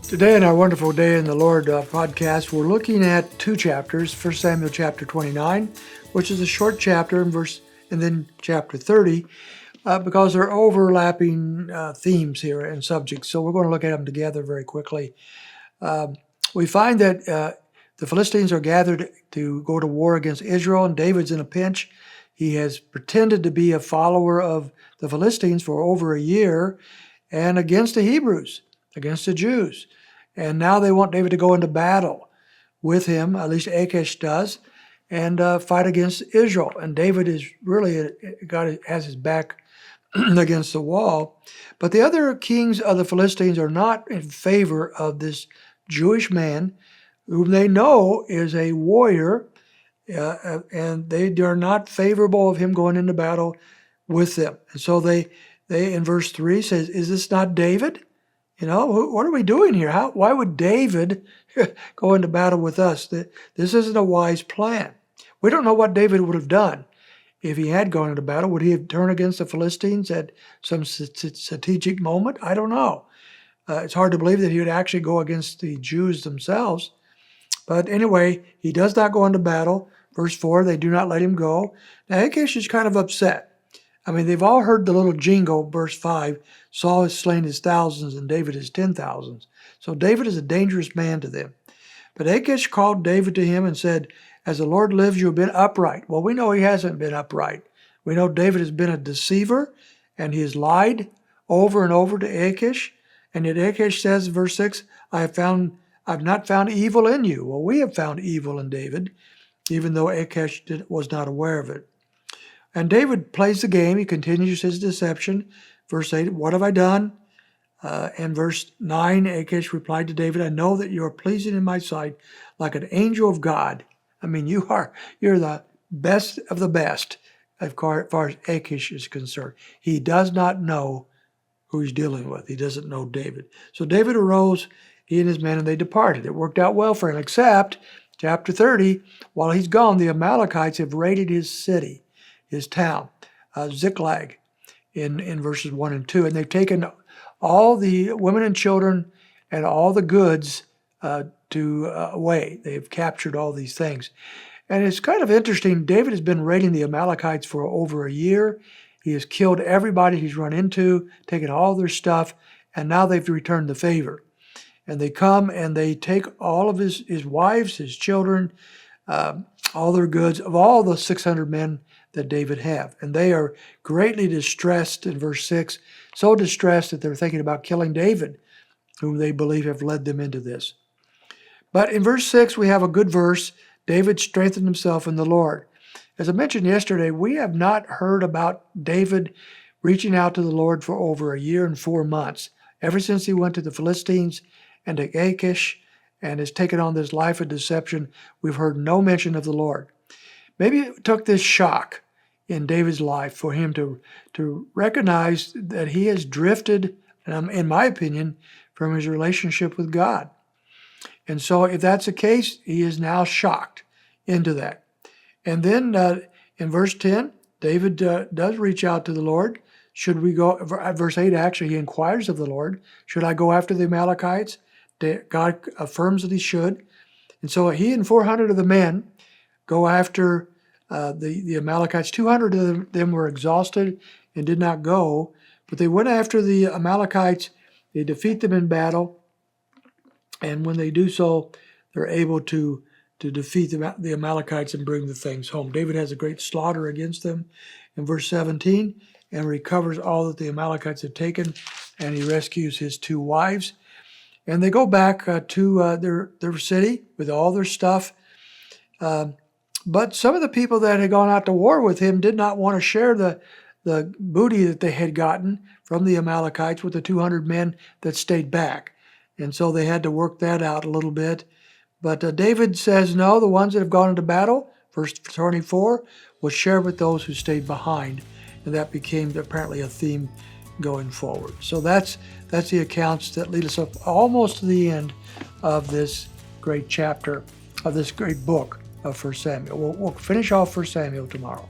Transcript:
Today in our Wonderful Day in the Lord podcast, we're looking at two chapters, 1 Samuel chapter 29, which is a short chapter, and then chapter 30, because they're overlapping themes here and subjects. So we're going to look at them together very quickly. We find that the Philistines are gathered to go to war against Israel, and David's in a pinch. He has pretended to be a follower of the Philistines for over a year and against the Hebrews, against the Jews. And now they want David to go into battle with him, at least Achish does, and fight against Israel. And David is really has his back against the wall. But the other kings of the Philistines are not in favor of this Jewish man, whom they know is a warrior, and they are not favorable of him going into battle with them. And so they in verse 3 says, "Is this not David? You know, what are we doing here? Why would David go into battle with us? This isn't a wise plan." We don't know what David would have done if he had gone into battle. Would he have turned against the Philistines at some strategic moment? I don't know. It's hard to believe that he would actually go against the Jews themselves. But anyway, he does not go into battle. Verse 4, they do not let him go. Now, Achish is kind of upset. I mean, they've all heard the little jingle, verse 5, Saul has slain his thousands and David his 10,000s. So David is a dangerous man to them. But Achish called David to him and said, "As the Lord lives, you have been upright." Well, we know he hasn't been upright. We know David has been a deceiver, and he has lied over and over to Achish. And yet Achish says in verse 6, I've not found evil in you. Well, we have found evil in David, even though Achish was not aware of it. And David plays the game. He continues his deception. Verse 8, "What have I done?" And verse 9, Achish replied to David, "I know that you are pleasing in my sight like an angel of God." I mean, you're the best of the best as far as Achish is concerned. He does not know who he's dealing with. He doesn't know David. So David arose, he and his men, and they departed. It worked out well for him, except chapter 30, while he's gone, the Amalekites have raided his city, his town, Ziklag, in verses 1 and 2. And they've taken all the women and children and all the goods away. They've captured all these things. And it's kind of interesting. David has been raiding the Amalekites for over a year. He has killed everybody he's run into, taken all their stuff, and now they've returned the favor. And they come and they take all of his wives, his children, all their goods, of all the 600 men that David have. And they are greatly distressed in verse 6, so distressed that they're thinking about killing David, whom they believe have led them into this. But in verse 6, we have a good verse. David strengthened himself in the Lord. As I mentioned yesterday, we have not heard about David reaching out to the Lord for over a year and 4 months. Ever since he went to the Philistines and to Achish and has taken on this life of deception, we've heard no mention of the Lord. Maybe it took this shock in David's life for him to recognize that he has drifted, in my opinion, from his relationship with God. And so if that's the case, he is now shocked into that. And then in verse 10, David does reach out to the Lord. Should we go, verse 8 actually, he inquires of the Lord, should I go after the Amalekites? God affirms that he should. And so he and 400 of the men go after the Amalekites. 200 of them were exhausted and did not go, but they went after the Amalekites. They defeat them in battle, and when they do so, they're able to defeat the Amalekites and bring the things home. David has a great slaughter against them in verse 17 and recovers all that the Amalekites have taken, and he rescues his 2 wives. And they go back to their city with all their stuff. But some of the people that had gone out to war with him did not want to share the booty that they had gotten from the Amalekites with the 200 men that stayed back. And so they had to work that out a little bit. But David says, no, the ones that have gone into battle, verse 24, will share with those who stayed behind. And that became apparently a theme going forward. So that's the accounts that lead us up almost to the end of this great chapter, of this great book of 1 Samuel. We'll finish off 1 Samuel tomorrow.